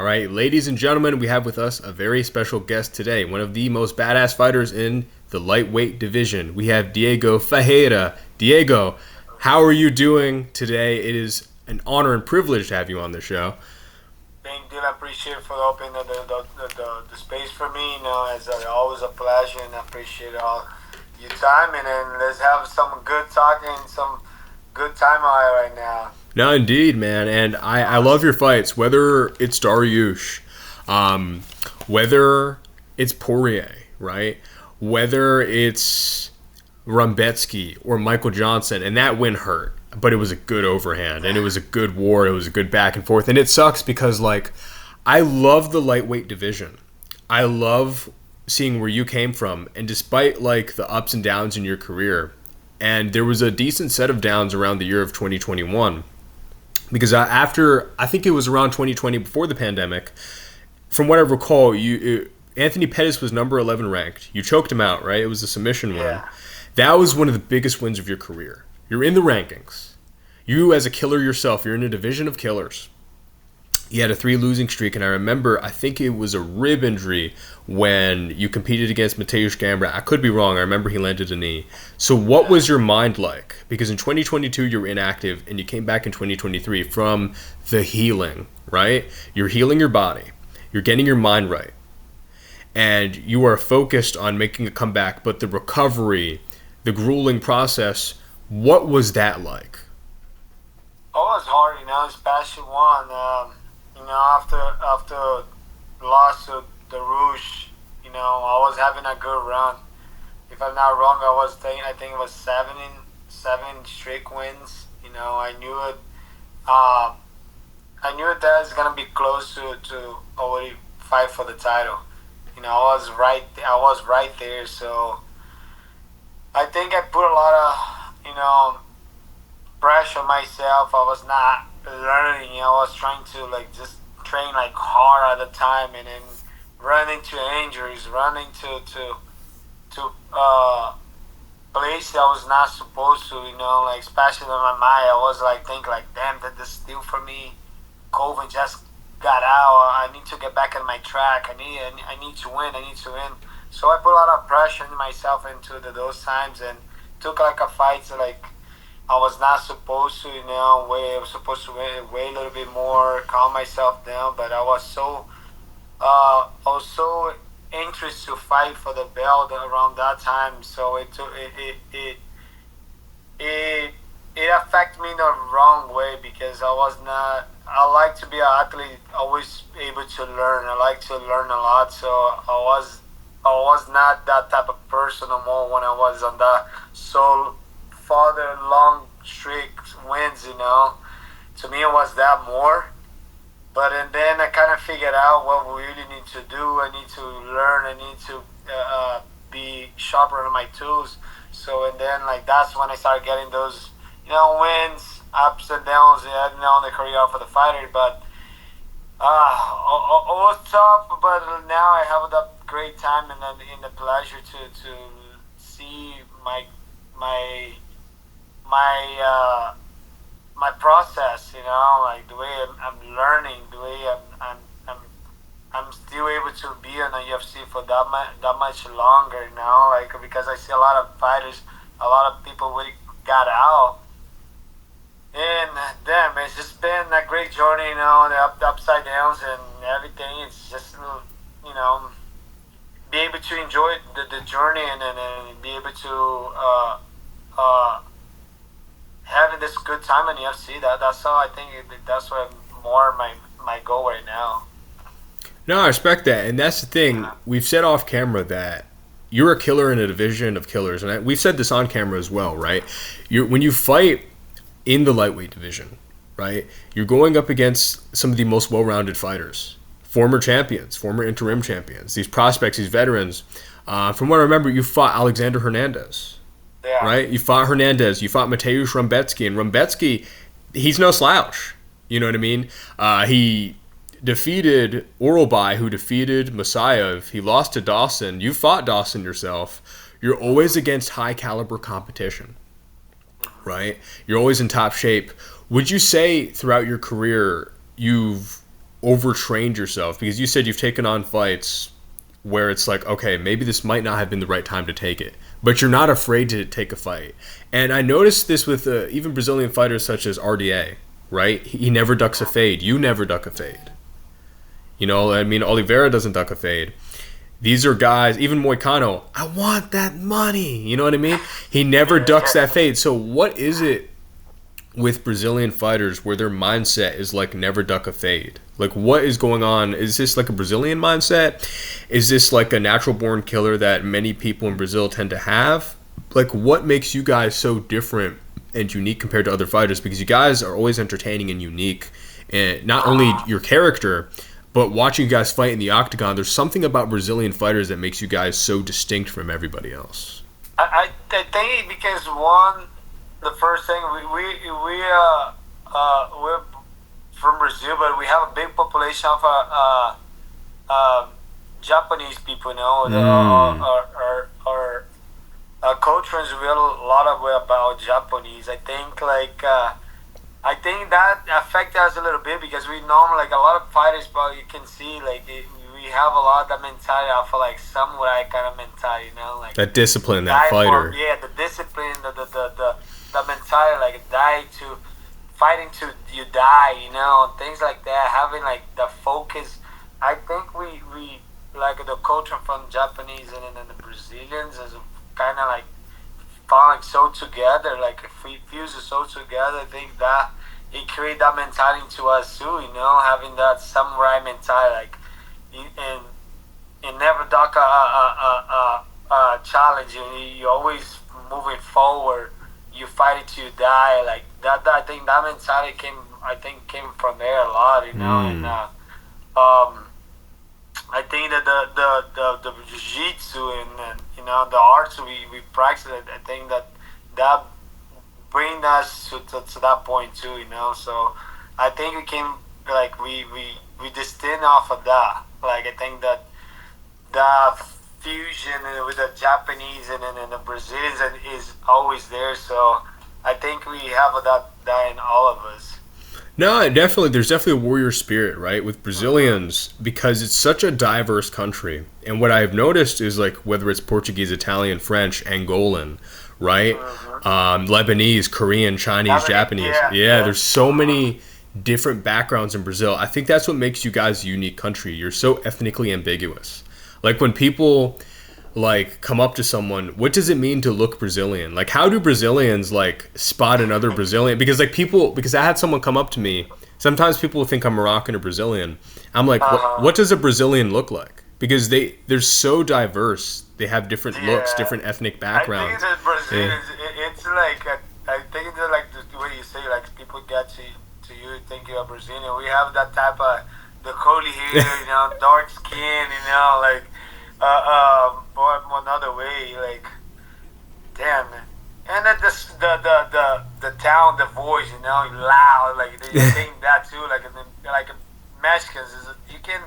right, ladies and gentlemen, we have with us a very special guest today, one of the most badass fighters in the lightweight division. We have Diego Ferreira. Diego, how are you doing today? It is an honor and privilege to have you on the show. Thank you. I appreciate for opening the space for me. It's always a pleasure, and I appreciate all your time. And then let's have some good talking, some good time right now. No, indeed, man. And I love your fights, whether it's Dariush, whether it's Poirier, right? Whether it's Rumbetsky or Michael Johnson. And that win hurt, but it was a good overhand, and it was a good war. It was a good back and forth. And it sucks because, like, I love the lightweight division. I love seeing where you came from. And despite, like, the ups and downs in your career, and there was a decent set of downs around the year of 2021, because after, I think it was around 2020, before the pandemic, from what I recall, Anthony Pettis was number 11 ranked. You choked him out, right? It was a submission win. That was one of the biggest wins of your career. You're in the rankings. You, as a killer yourself, you're in a division of killers. You had a 3 losing streak, and I remember, I think it was a rib injury when you competed against Mateusz Gamrot. I could be wrong. I remember he landed a knee. So what was your mind like? Because in 2022, you were inactive, and you came back in 2023 from the healing, right? You're healing your body. You're getting your mind right. And you are focused on making a comeback, but the recovery, the grueling process, what was that like? Oh, it was hard, especially one. After loss to the Rouge, I was having a good run. If I'm not wrong, I think it was seven straight wins. I knew it. I knew that was gonna be close to already fight for the title. I was right there. So I think I put a lot of pressure on myself. I was not learning. I was trying to just train hard at the time, and then run into injuries, run into place I was not supposed to. Especially in my mind, I was thinking damn, that this deal for me. Colvin just got out. I need to get back on my track. I need to win. I need to win. So I put a lot of pressure on myself into those times, and took a fight I was not supposed to, I was supposed to wait a little bit more, calm myself down. But I was so interested to fight for the belt around that time. So it affected me in the wrong way, because I like to be an athlete, always able to learn. I like to learn a lot. So I was not that type of person no more when I was on that farther long streak wins. To me it was that more. But and then I kind of figured out what we really need to do. I need to learn. I need to be sharper on my tools. So and then that's when I started getting those wins, ups and downs in the career for the fighter. But it was tough. But now I have the great time and the pleasure to see my process, the way I'm learning, the way I'm still able to be on the UFC for that much longer now, because I see a lot of fighters, a lot of people really got out, and damn, it's just been a great journey, the upside downs and everything. It's just be able to enjoy the journey and be able to having this good time in the UFC. That's all. I think that's what more my goal right now. No, I respect that, and that's the thing. We've said off camera that you're a killer in a division of killers, and we've said this on camera as well, right? When you fight in the lightweight division, right, you're going up against some of the most well-rounded fighters, former champions, former interim champions, these prospects, these veterans. From what I remember, you fought Alexander Hernandez. Yeah. Right? You fought Hernandez. You fought Mateusz Rumbetsky. And Rumbetsky, he's no slouch. You know what I mean? He defeated Oralby, who defeated Masayev. He lost to Dawson. You fought Dawson yourself. You're always against high-caliber competition. Right? You're always in top shape. Would you say throughout your career you've overtrained yourself? Because you said you've taken on fights where it's like, okay, maybe this might not have been the right time to take it, but you're not afraid to take a fight. And I noticed this with even Brazilian fighters such as RDA, right? He never ducks a fade. You never duck a fade. You know, I mean, Oliveira doesn't duck a fade. These are guys, even Moicano, I want that money. You know what I mean? He never ducks that fade. So what is it with Brazilian fighters where their mindset is like never duck a fade? Like, what is going on? Is this like a Brazilian mindset? Is this like a natural born killer that many people in Brazil tend to have? Like, what makes you guys so different and unique compared to other fighters? Because you guys are always entertaining and unique, and not only your character, but watching you guys fight in the octagon. There's something about Brazilian fighters that makes you guys so distinct from everybody else. I think because one, the first thing we're from Brazil, but we have a big population of Japanese people. You know, our culture is real a lot of way about Japanese. I think that affected us a little bit because we normally, like a lot of fighters, but you can see we have a lot of that mentality of like samurai kind of mentality, you know, like that discipline, that fighter. The discipline, the mentality, like die to fighting to you die, you know, things like that. Having like the focus. I think we like the culture from Japanese and the Brazilians is kind of like falling so together. Like if we fuse it so together, I think that it create that mentality to us too, you know, having that samurai mentality, like and never duck a challenge. You always moving forward. You fight it till you die. Like that. I think that mentality came from there a lot, you know. And I think that the jiu-jitsu and you know the arts we practice it, I think that bring us to that point too, you know. So I think we came like we destined off of that. Like I think that the fusion with the Japanese and the Brazilians is always there. So I think we have that in all of us. No, definitely. There's definitely a warrior spirit, right, with Brazilians, because it's such a diverse country. And what I've noticed is like whether it's Portuguese, Italian, French, Angolan, right, Lebanese, Korean, Chinese, Japanese. Yeah, there's so many different backgrounds in Brazil. I think that's what makes you guys a unique country. You're so ethnically ambiguous. Like when people like come up to someone, what does it mean to look Brazilian? Like how do Brazilians like spot another Brazilian? Because I had someone come up to me. Sometimes people will think I'm Moroccan or Brazilian. I'm like, what does a Brazilian look like? Because they're so diverse. They have different looks, different ethnic backgrounds. I think that Brazilians, it's like I think it's like the way you say, like people get to you think you're Brazilian. We have that type of the curly hair, you know, dark skin, you know, like. Another way, like, damn, man. And then the town, the voice, you know, loud, like they think that too, like Mexicans, you can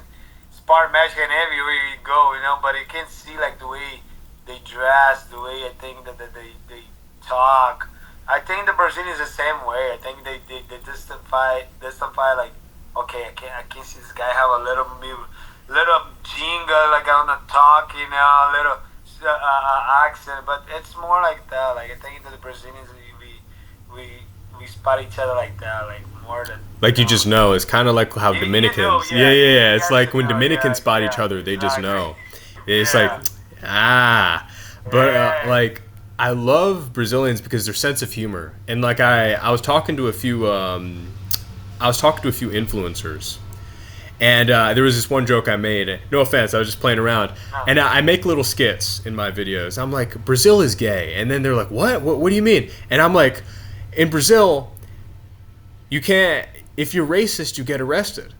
spot Mexican everywhere you go, you know, but you can see like the way they dress, the way I think that they talk. I think the Brazilians the same way. I think they justify like, okay, I can see this guy have a little jingle like on the talk, you know, a little accent, but it's more like that. Like I think that the Brazilians we spot each other like that, like more than like you just know. It's kind of like how Dominicans, yeah. It's like when Dominicans spot each other, they just know. It's like but like I love Brazilians because their sense of humor, and like I was talking to a few influencers. And there was this one joke I made. No offense, I was just playing around. And I make little skits in my videos. I'm like, Brazil is gay. And then they're like, what? What do you mean? And I'm like, in Brazil, you can't, if you're racist, you get arrested.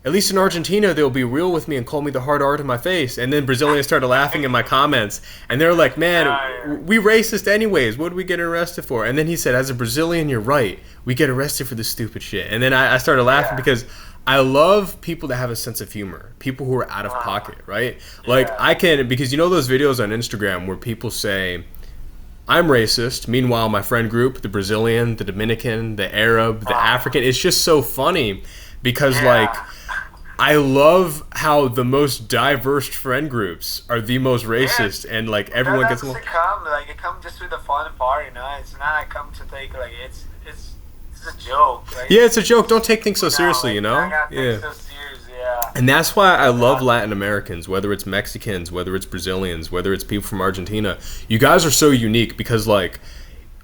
At least in Argentina, they'll be real with me and call me the hard R to my face. And then Brazilians started laughing in my comments. And they're like, man, we racist anyways. What do we get arrested for? And then he said, as a Brazilian, you're right. We get arrested for this stupid shit. And then I started laughing because I love people that have a sense of humor. People who are out of pocket, right? Like I can, because you know those videos on Instagram where people say, I'm racist. Meanwhile, my friend group, the Brazilian, the Dominican, the Arab, the African, it's just so funny because like I love how the most diverse friend groups are the most Yeah, racist, and like everyone gets that's along. it come like it come just with the fun part, you know. It's not I come to take like it's a joke, like Yeah, it's a joke. Don't take things so no, seriously, like you I know. got Yeah. things so serious, yeah. And that's why I love Uh, Latin Americans, whether it's Mexicans, whether it's Brazilians, whether it's people from Argentina. You guys are so unique because, like,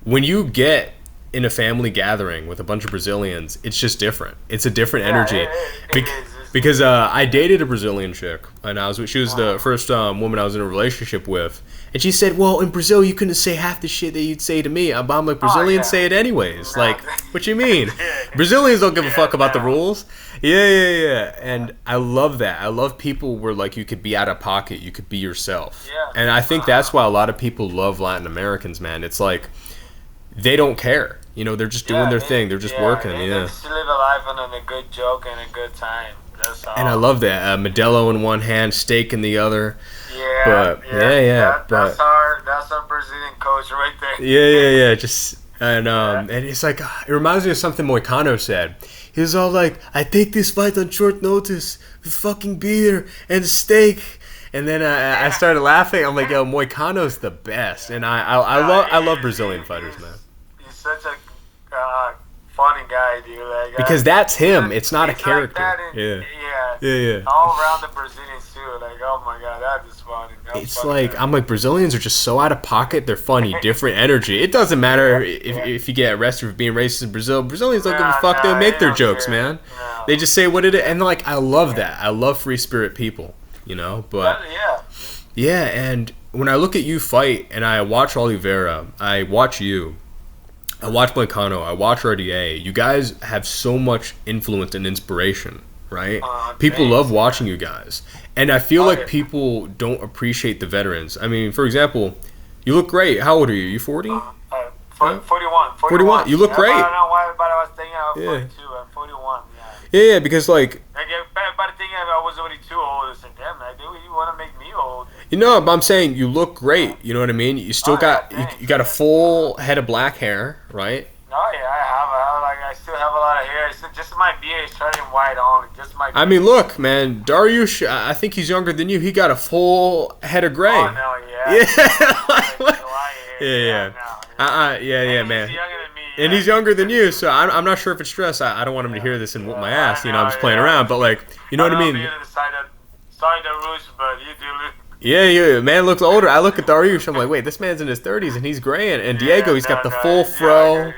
when you get in a family gathering with a bunch of Brazilians, it's just different. It's a different yeah, energy. it is. Because I dated a Brazilian chick, and she was the first woman I was in a relationship with, and she said, "Well, in Brazil, you couldn't say half the shit that you'd say to me." But I'm like, Oh Brazilians yeah. say it anyways. No. Like, what you mean? Yeah, Brazilians don't give a yeah, fuck about the no. rules. Yeah. And I love that. I love people where like you could be out of pocket, you could be yourself, Yeah. and I think that's why a lot of people love Latin Americans, man. It's like they don't care. You know, they're just doing their thing. They're just working. They Yeah. just live a life on a good joke and a good time. That's all. And I love that. Modelo in one hand, steak in the other. Yeah, But yeah, that's but our Brazilian coach right there. yeah. Just and it's like it reminds me of something Moicano said. He was all like, "I take this fight on short notice with fucking beer and steak." And then I started laughing. I'm like, "Yo, Moicano's the best." And I love Brazilian fighters, man. He's such a funny guy, dude. Like, Because that's him. It's not a he's character. Like that Yeah. All around the Brazilians too. Like, oh my god, that is funny. It's like I'm like Brazilians are just so out of pocket. They're funny, different energy. It doesn't matter if you get arrested for being racist in Brazil. Brazilians don't give a fuck. They'll make their jokes, man. No. They just say what it is, and like I love that. I love free spirit people, you know. But yeah, and when I look at you fight, and I watch Oliveira, I watch you. I watch Blancano, I watch RDA. You guys have so much influence and inspiration, right? People thanks. love watching you guys. And I feel like yeah. people don't appreciate the veterans. I mean, for example, you look great. How old are you? You 40? 41. 41. You look great. I don't know why, but I was thinking I was Yeah. 42. I'm 41. Yeah. Yeah, because like, Like, by the thing I was already too old. I said, damn, man, dude, you want to make me old? you know, but I'm saying you look great. You know what I mean? You still got thanks. you got a full head of black hair, right? Oh yeah, I still have a lot of hair. It's just my beard is turning white only. Just my. I mean, look, man, Dariush, I think he's younger than you. He got a full head of gray. Oh no, yeah. Yeah. Yeah, man. He's younger than me. And he's younger than you, so I'm not sure if it's stress. I don't want him to hear this and whoop my ass. You know, I'm just playing around. But like, you know what I mean? Sorry, the roots, but you do look. Yeah, man looks older. I look at Dariush, I'm like, wait, this man's in his 30s and he's gray. And Diego, he's got the full fro.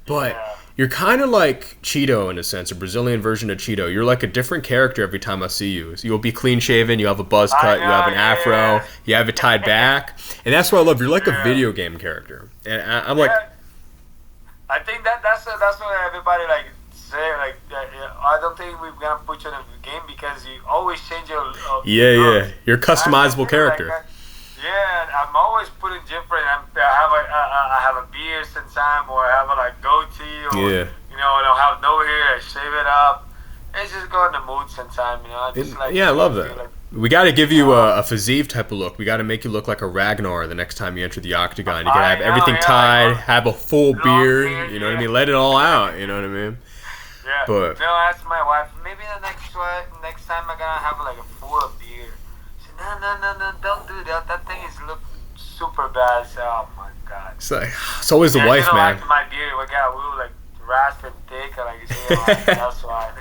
But you're kind of like Cheeto in a sense, a Brazilian version of Cheeto. You're like a different character every time I see you. So you'll be clean shaven, you have a buzz cut, you have an afro, you have it tied back. And that's what I love. You're like a video game character. And I'm like... I think that's what everybody like say. Like, I don't think we're gonna put you in a game because you always change your. Yeah. You're a customizable character. Like, yeah, I'm always putting different. I have a beard sometime, or I have a like goatee, or you know, I don't have no hair. I shave it up. It's just go in the mood sometime, you know. Just like, I love that. Like, we got to give you a physique type of look. We got to make you look like a Ragnar the next time you enter the octagon. You got to have everything tied, have a full beard. You know what I mean? Let it all out. You know what I mean? Yeah. But no, ask my wife. Maybe the next time I'm gonna have like a full beard. She said, no, don't do that. That thing is look super bad. I said, oh my god. It's always the wife, man. Like my beard, we were like rasp and thick, like that's why.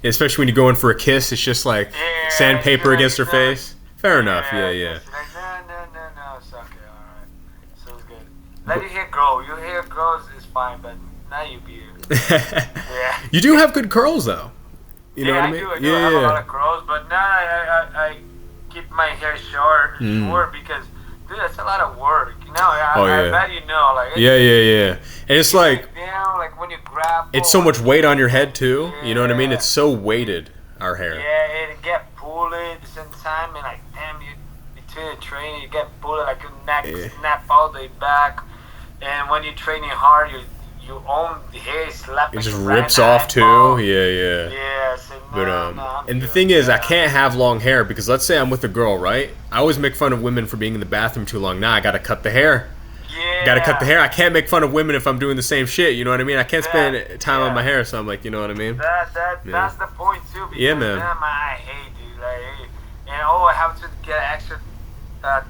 Especially when you go in for a kiss, it's just like sandpaper against her face. Fair enough, yeah. She's like, no, it's okay, alright. So it's good. Let your hair grow. Your hair grows is fine, but not your beard. You do have good curls, though. You know what I mean? I do. I have a lot of curls, but now I keep my hair short because, dude, that's a lot of work. You know, I bet you know. Like, yeah. And it's like, down, like when you grab. It's so much weight on your head, too. You know what I mean? It's so weighted, our hair. Yeah, it get pulled at the same time, and like, damn, you between the training, you get pulled, like your neck snap all the way back. And when you're training hard, you own the hair slapping. It just rips off too. Yeah. Yeah. So and the thing is, I can't have long hair because let's say I'm with a girl, right? I always make fun of women for being in the bathroom too long. Now I gotta cut the hair. Yeah. Got to cut the hair. I can't make fun of women if I'm doing the same shit. You know what I mean? I can't spend time on my hair, so I'm like, you know what I mean? That's the point too. Because, yeah, man. I hate, dude. Like, and I have to get extra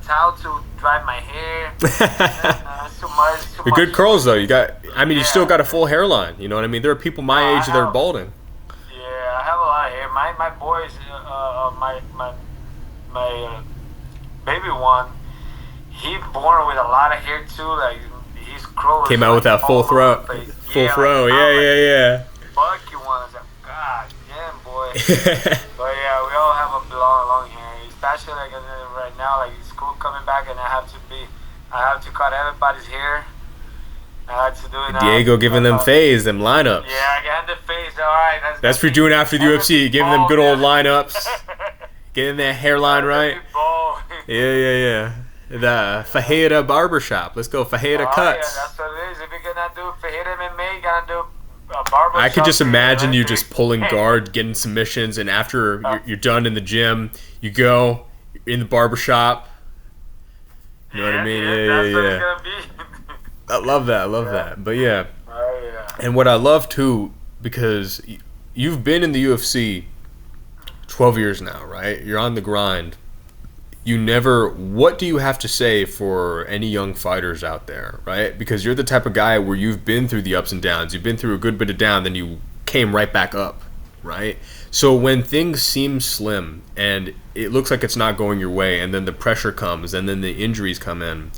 towel to dry my hair. It's too much. You're good curls though. You still got a full hairline. You know what I mean? There are people my age that are balding. Yeah, I have a lot of hair. My boys, my baby one, he born with a lot of hair too. Like his curls came out with that full throw. Full throw. Yeah. Bucky one. I was like, God damn, boy. But yeah, we all have a long hair. Especially like right now, like school coming back, and I have to cut everybody's hair. I had to do it. Diego giving them phase, them lineups. Yeah, I got the phase. All right, that's for doing after the UFC, giving them good old lineups, getting that hairline right. Yeah. The Ferreira barbershop. Let's go Ferreira cuts. Yeah, that's what it is. If you're gonna do Ferreira MMA, you gotta do a barbershop. I could just imagine you just pulling guard, getting submissions, and after you're done in the gym, you go in the barbershop. You know what I mean? That's what it's gonna be. I love that. But yeah. And what I love too, because you've been in the UFC 12 years now, right? You're on the grind. What do you have to say for any young fighters out there, right? Because you're the type of guy where you've been through the ups and downs. You've been through a good bit of down, then you came right back up, right? So when things seem slim and it looks like it's not going your way, and then the pressure comes and then the injuries come in,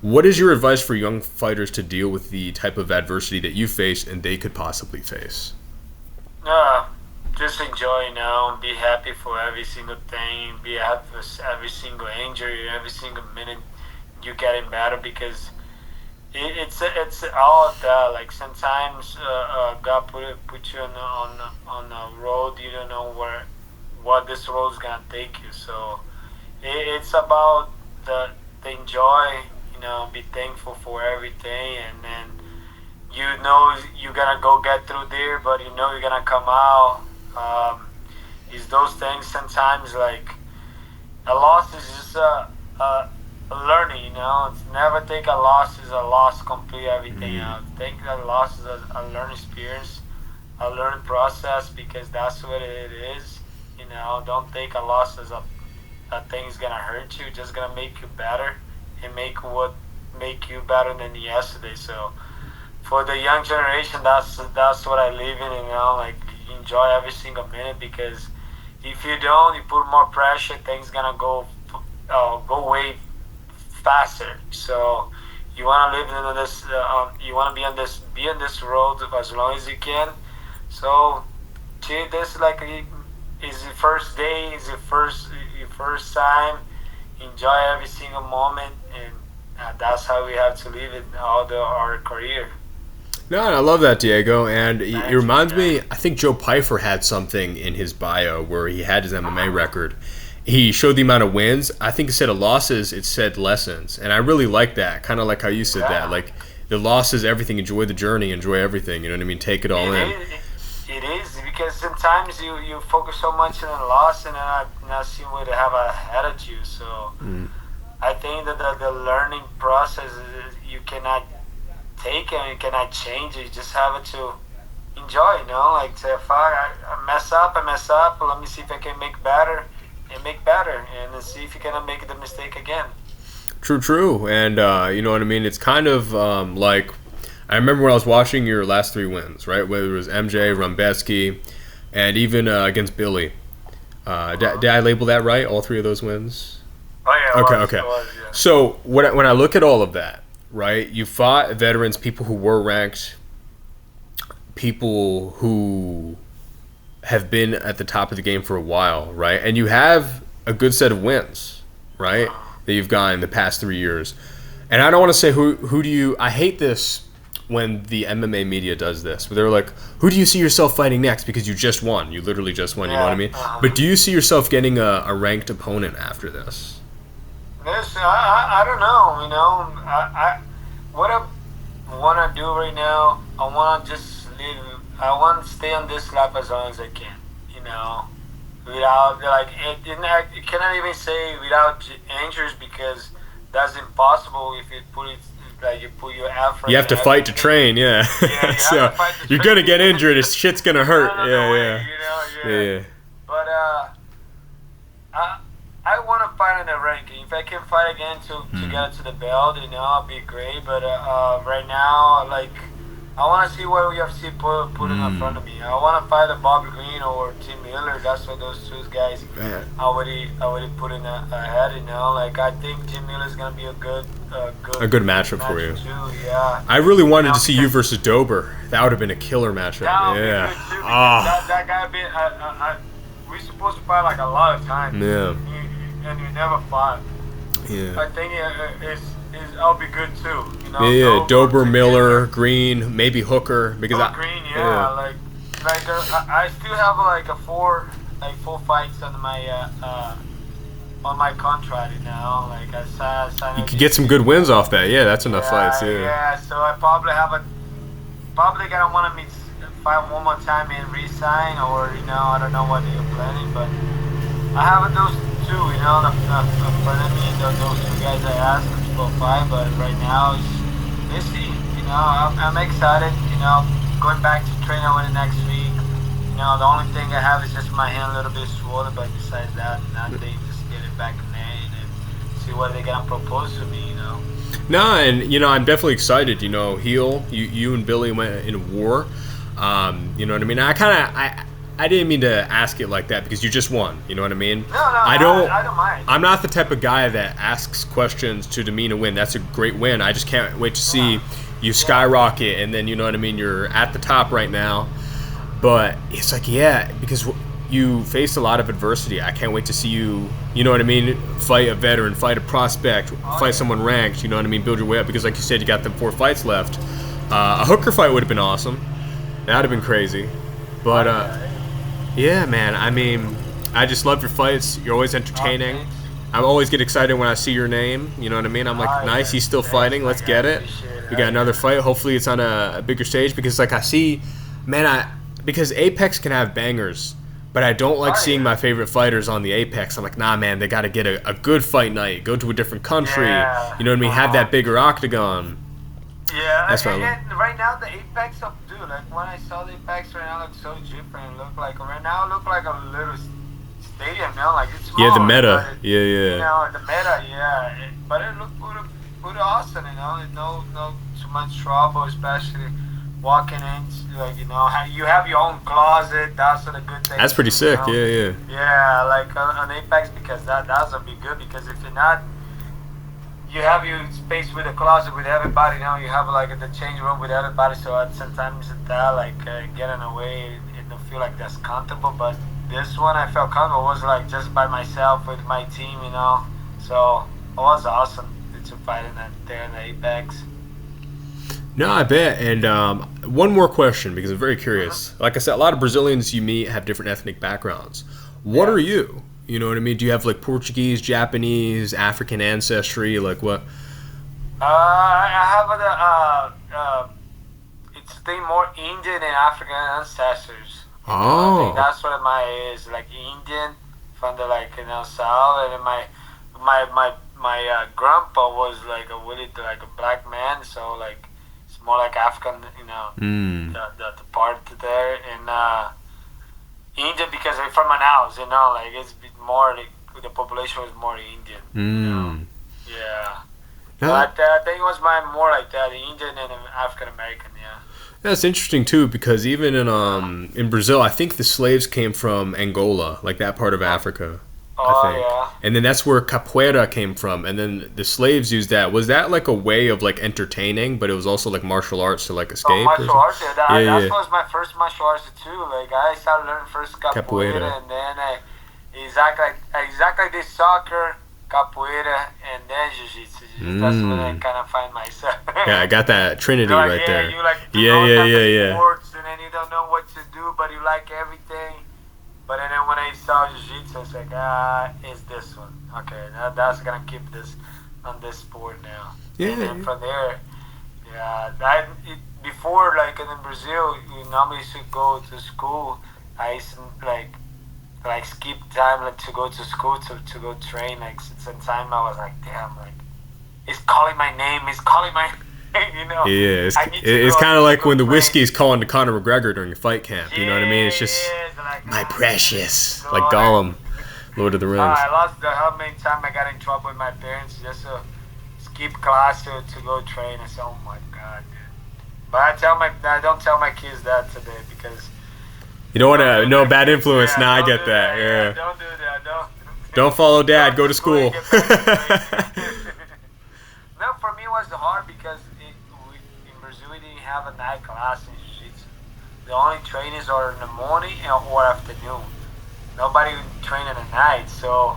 what is your advice for young fighters to deal with the type of adversity that you face and they could possibly face? Just enjoy, be happy for every single thing, be happy for every single injury, every single minute you getting better, because it's all that. Like sometimes God put you on a road, you don't know what this road is gonna take you. So it's about the enjoy, be thankful for everything, and then you're gonna go get through there, but you're gonna come out. Is those things sometimes, like a loss is just a learning, It's never take a loss as a loss, complete everything out. Take that loss as a learning experience, a learning process, because that's what it is. Don't take a loss as a thing's gonna hurt you, just gonna make you better and make you better than yesterday. So for the young generation, that's what I live in, like enjoy every single minute, because if you don't, you put more pressure, things gonna go way faster. So you want to live in this, you want to be on this road as long as you can. So treat this like it's your first day, it's your first time. Enjoy every single moment, and that's how we have to live it our career. No, I love that, Diego, and it reminds me, I think Joe Pyfer had something in his bio where he had his MMA record. He showed the amount of wins. I think instead of losses, it said lessons, and I really like that, kind of like how you said that. Like, the losses, everything, enjoy the journey, enjoy everything, you know what I mean? Take it all in. It is, because sometimes you focus so much on the loss and not seeing what to have ahead of you, so I think that the learning process, you cannot take it, you cannot change it. You just have it to enjoy, like say, fuck, I mess up, let me see if I can make better, and see if you can make the mistake again. True, and you know what I mean? It's kind of like, I remember when I was watching your last 3 wins, right? Whether it was MJ, Rumbetsky, and even against Billy. Did I label that right, all 3 of those wins? Oh yeah. Okay. It was, yeah. So when I look at all of that, right? You fought veterans, people who were ranked, people who have been at the top of the game for a while, right? And you have a good set of wins, right? That you've gotten the past 3 years. And I don't want to say who do you... I hate this when the MMA media does this, where they're like, who do you see yourself fighting next? Because you just won. You literally just won, you know what I mean? But do you see yourself getting a ranked opponent after this? I don't know, what I want to do right now, I want to just live, I want to stay on this lap as long as I can, without, like, you cannot even say without injuries, because that's impossible if you put it like you put your effort. You have to and fight to everything. train, yeah. Yeah, you So have to fight to you're train. gonna get injured. It's shit's gonna It's hurt. not on the Yeah, way, yeah, you know. Yeah. yeah. But I I want to fight in the ranking. If I can fight again to get to the belt, you know, it'd be great. But right now, like, I want to see what UFC put in front of me. I want to fight a Bobby Green or Tim Miller. That's what those two guys Man. already put in ahead. You know, like I think Tim Miller is gonna be a good matchup for you. too. Yeah. I really wanted You know, to see you versus Dober. That would have been a killer matchup. That would Yeah. be good too because Ah. that guy been we supposed to fight like a lot of times. Yeah. And you never fought. Yeah. I think it'll be good too. You know, Yeah. Dober, Miller, Green, maybe Hooker. Because Green, like I still have like four fights on my contract, you know. Like I signed. you could get some good wins off that. Yeah, that's enough fights. Yeah. Yeah, so I probably gonna want to fight one more time and resign, or you know, I don't know what they're planning, but I have those two, you know, in front of me. Those two guys I asked to go fight, but right now let's see. You know, I'm excited. You know, going back to training with it next week. You know, the only thing I have is just my hand a little bit swollen, but besides that, nothing. Just get it back in there and see what they're gonna propose to me. You know. No, and you know, I'm definitely excited. You know, Heel, you and Billy went in war. You know what I mean? I didn't mean to ask it like that because you just won. You know what I mean? No, I don't mind. I'm not the type of guy that asks questions to demean a win. That's a great win. I just can't wait to see you skyrocket, and then you know what I mean. You're at the top right now, but it's like because you faced a lot of adversity. I can't wait to see you. You know what I mean? Fight a veteran, fight a prospect, fight someone ranked. You know what I mean? Build your way up because, like you said, you got them 4 fights left. A Hooker fight would have been awesome. That'd have been crazy, but. Yeah, man. I mean, I just love your fights. You're always entertaining. I always get excited when I see your name. You know what I mean? I'm like, nice, he's still fighting. Let's get it. We got another fight. Hopefully, it's on a bigger stage because, like, I see, man, because Apex can have bangers, but I don't like seeing my favorite fighters on the Apex. I'm like, nah, man, they got to get a good fight night. Go to a different country. You know what I mean? Have that bigger octagon. Yeah, that's and right now the Apex dude, like when I saw the Apex right now, it looks so different. It looked like right now, it looked like a little stadium, you know, like it's small. Yeah, the meta. Yeah. You know, the meta, yeah. But it looked pretty awesome, you know. No too much trouble, especially walking in. Like you know, you have your own closet. That's a good thing. That's pretty sick. You know? Yeah. Yeah, like on Apex because that's gonna be good because if you're not. You have your space with a closet with everybody. Now you have like the change room with everybody. So sometimes that like getting away, it don't feel like that's comfortable. But this one I felt comfortable. It was like just by myself with my team, you know. So it was awesome to fight there in the Apex. No, I bet. And one more question because I'm very curious. Like I said, a lot of Brazilians you meet have different ethnic backgrounds. What are you? You know what I mean? Do you have like Portuguese, Japanese, African ancestry? Like what? I have it's more Indian and African ancestors. Oh. I think that's what mine is, like Indian from the south, and my grandpa was like a black man, so like it's more like African, you know, the part there, and Indian because I'm from Manaus, you know, like it's more the population was more Indian. You know? Yeah. But I think it was more like that, Indian and African American. Yeah. That's interesting too because even in Brazil, I think the slaves came from Angola, like that part of Africa. I think. Yeah. And then that's where capoeira came from, and then the slaves used that. Was that like a way of like entertaining, but it was also like martial arts to like escape? Martial arts, yeah. That was my first martial arts too. Like I started learning first capoeira. And then exactly this soccer, capoeira, and then jiu-jitsu. That's when I kind of find myself. Yeah, I got that trinity right there. You like sports, and then you don't know what to do, but you like everything. But then when I saw jiu-jitsu, I was like, it's this one. Okay, that's gonna keep this on this sport now. Yeah. And then from there, before like in Brazil, you normally should go to school. I used to like skip time to go to school to go train. Like some time I was like, damn, like it's calling my name. It's calling my. you know, Yeah, I need to it's go. I kind of need to like go when the train. whiskey's calling to Conor McGregor during a fight camp. You know what I mean? It's just Yeah, like my precious, go like on. Gollum, Lord of the Rings. I lost the how many time I got in trouble with my parents just to skip class to go train. I said, oh my god, dude. But I don't tell my kids that today because You don't want don't to do no that, bad kids. influence. Yeah, Nah, I don't get do that. that. Yeah, Yeah. don't do that. Don't. Don't follow Go dad. Go to to school and school. get back to training. No, for me it was hard because in Brazil we didn't have a night class in jiu-jitsu. The only trainings are in the morning or afternoon. Nobody would train in the night. So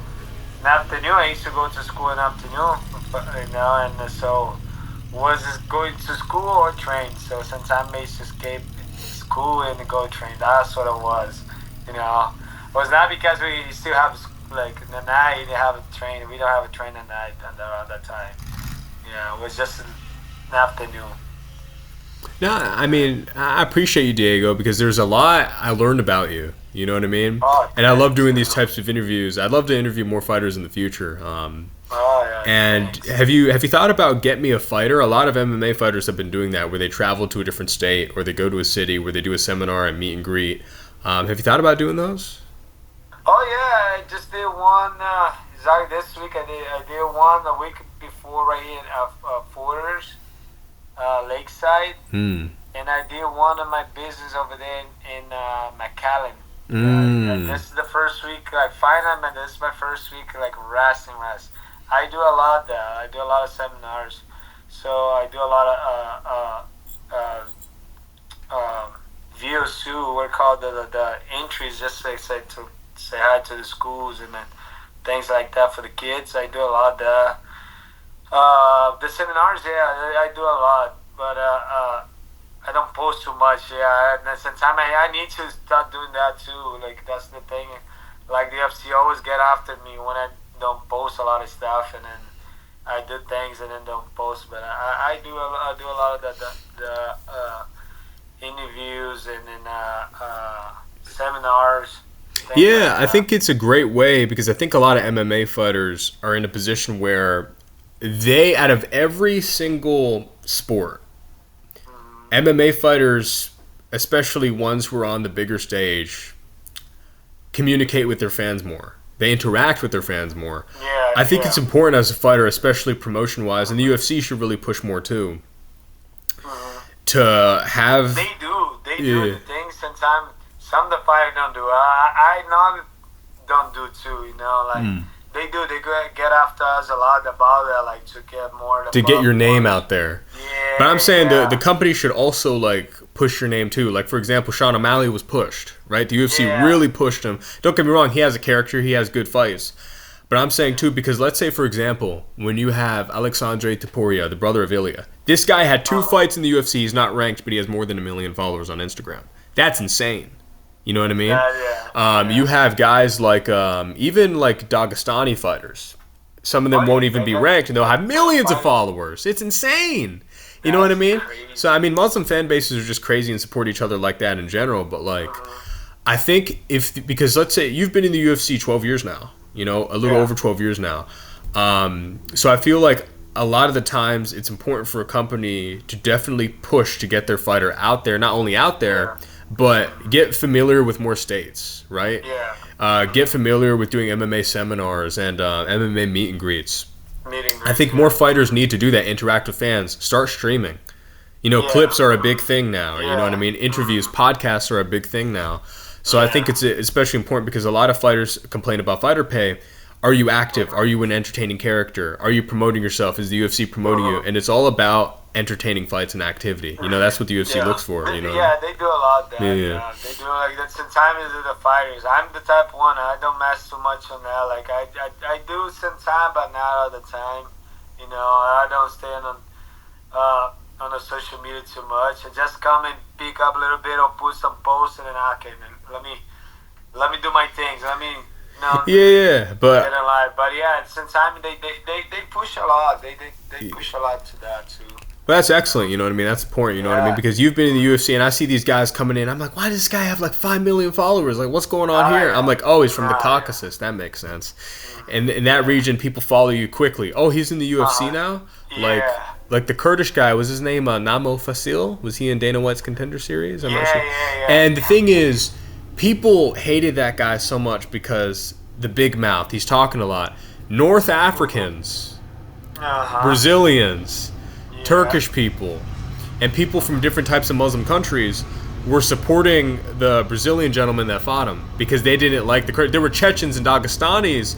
in the afternoon I used to go to school in the afternoon, and so was just going to school or train. So sometimes I used to escape school and go train. That's what it was. It was not because we still have like in the night they have a train. We don't have a train at night around that time. Yeah, it was just an afternoon. No, I mean, I appreciate you, Diego, because there's a lot I learned about you. You know what I mean? Oh, And I love thanks. doing these types of interviews. I'd love to interview more fighters in the future. Oh yeah, And thanks. have you thought about Get Me a Fighter? A lot of MMA fighters have been doing that, where they travel to a different state or they go to a city where they do a seminar and meet and greet. Have you thought about doing those? Oh yeah, I just did one. Exactly this week. I did one a week before right here in Forters, Lakeside, Hmm. and I did one of my business over there in McAllen. This is the first week. Like finally, man, this is my first week like resting. I do a lot there. I do a lot of seminars, so I do a lot of VOC. What called the entries, just say to say hi to the schools and then things like that for the kids. I do a lot there. The seminars, yeah, I do a lot, but I don't post too much. Yeah, and sometimes I need to start doing that too. Like that's the thing. Like the FC always get after me when I don't post a lot of stuff, and then I do things and then don't post. But I do a lot of the interviews and then seminars. Yeah, Like I think it's a great way because I think a lot of MMA fighters are in a position where they, out of every single sport, MMA fighters, especially ones who are on the bigger stage, communicate with their fans more. They interact with their fans more. yeah, I think yeah. it's important as a fighter, especially promotion-wise, and the UFC should really push more too, to have... They do Yeah. the things sometimes. Some of the fighters don't do. I not don't do too. Like they do. They get after us a lot about that, like to get more to get your name out there. Yeah, But I'm saying yeah. the company should also like push your name too. Like for example, Sean O'Malley was pushed, right? The UFC Yeah. really pushed him. Don't get me wrong, he has a character, he has good fights. But I'm saying too, because let's say for example, when you have Alexandre Topuria, the brother of Ilya, this guy had 2 fights in the UFC. He's not ranked, but he has more than 1 million followers on Instagram. That's insane. You know what I mean? Yeah. You have guys like even like Dagestani fighters. Some of them Oh, won't yeah, even be they got ranked, and they'll have millions of fighters. followers. It's insane. You know what I That's mean? crazy. So I mean, Muslim fan bases are just crazy and support each other like that in general. But like, I think because let's say you've been in the UFC 12 years now. You know, a little Yeah. over 12 years now. So I feel like a lot of the times it's important for a company to definitely push to get their fighter out there. Not only out there, but get familiar with more states, right? Yeah. Get familiar with doing MMA seminars and MMA meet and greets. Meeting. I think more fighters need to do that, interact with fans, start streaming. You know, Yeah. clips are a big thing now. You know what I Yeah. mean? Interviews, podcasts are a big thing now. So I think it's especially important because a lot of fighters complain about fighter pay. Are you active? Are you an entertaining character? Are you promoting yourself? Is the UFC promoting you? And it's all about entertaining fights and activity. You know, that's what the UFC looks for. You know? Yeah, they do a lot of that. Yeah. They do like that. Sometimes it's the fighters. I'm the type one. I don't mess too much on that. Like I do sometimes, but not all the time. I don't stay on the social media too much. I just come and pick up a little bit or put some posts and then let me do my things. Yeah, but get in line. But yeah, sometimes they push a lot. They push a lot to that too. well, that's excellent. You know what I mean? That's important. You know what I mean? Because you've been in the UFC, and I see these guys coming in. I'm like, why does this guy have like 5 million followers? Like, what's going on here? yeah. I'm like, oh, he's from the Caucasus. That makes sense. And in that region, people follow you quickly. Oh, he's in the UFC now. Like, Like the Kurdish guy, was his name Namo Fasil? Was he in Dana White's Contender Series? I'm not sure. Yeah. And the thing is, people hated that guy so much because the big mouth. He's talking a lot. North Africans, Brazilians, Turkish people, and people from different types of Muslim countries were supporting the Brazilian gentleman that fought him because they didn't like the Kurds. There were Chechens and Dagestanis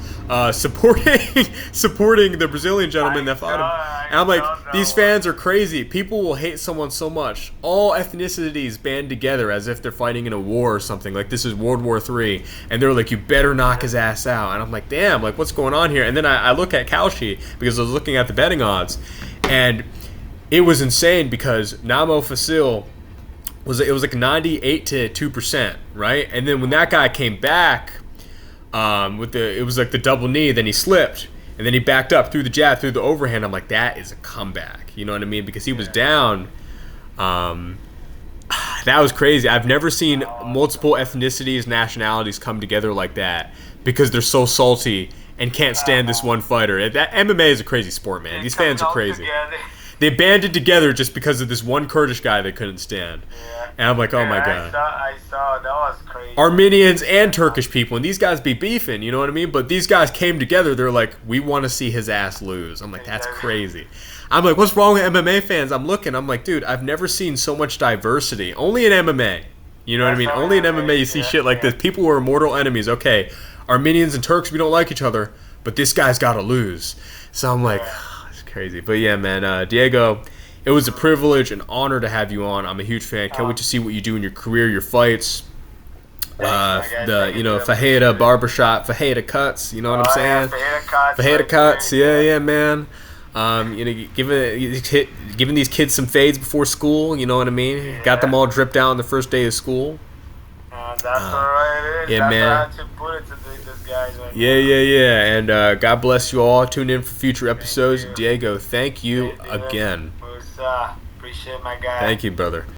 supporting the Brazilian gentleman that fought him. And I'm like, these fans are crazy. People will hate someone so much. All ethnicities band together as if they're fighting in a war or something. Like this is World War III, and they're like, you better knock his ass out. And I'm like, damn, like what's going on here? And then I look at Kalshi because I was looking at the betting odds, and it was insane because Namo Fasil it was like 98 to 2%, right? And then when that guy came back, it was like the double knee, then he slipped, and then he backed up through the jab, through the overhand. I'm like, that is a comeback. You know what I mean? Because he was down. That was crazy. I've never seen multiple ethnicities, nationalities come together like that because they're so salty and can't stand this one fighter. That MMA is a crazy sport, man. These fans are crazy. They banded together just because of this one Kurdish guy they couldn't stand. Yeah. And I'm like, oh my God. I saw. That was crazy. Armenians and Turkish people, and these guys be beefing, you know what I mean? But these guys came together. They're like, we want to see his ass lose. I'm like, that's crazy. I'm like, what's wrong with MMA fans? I'm looking. I'm like, dude, I've never seen so much diversity. Only in MMA. You know what I mean? Only in MMA you see shit like this. People who are mortal enemies. Okay, Armenians and Turks, we don't like each other, but this guy's got to lose. So I'm like... crazy. But yeah, man, Diego, it was a privilege and honor to have you on. I'm a huge fan. Can't wait to see what you do in your career, your fights. Ferreira barbershop, Ferreira cuts, you know what I'm saying? Ferreira cuts, yeah, man. Giving these kids some fades before school, you know what I mean? Yeah. Got them all dripped out on the first day of school. That's alright. Yeah, man. To put it to these guys right Yeah. And God bless you all. Tune in for future episodes. Diego, thank you again. Appreciate my guy. Thank you, brother.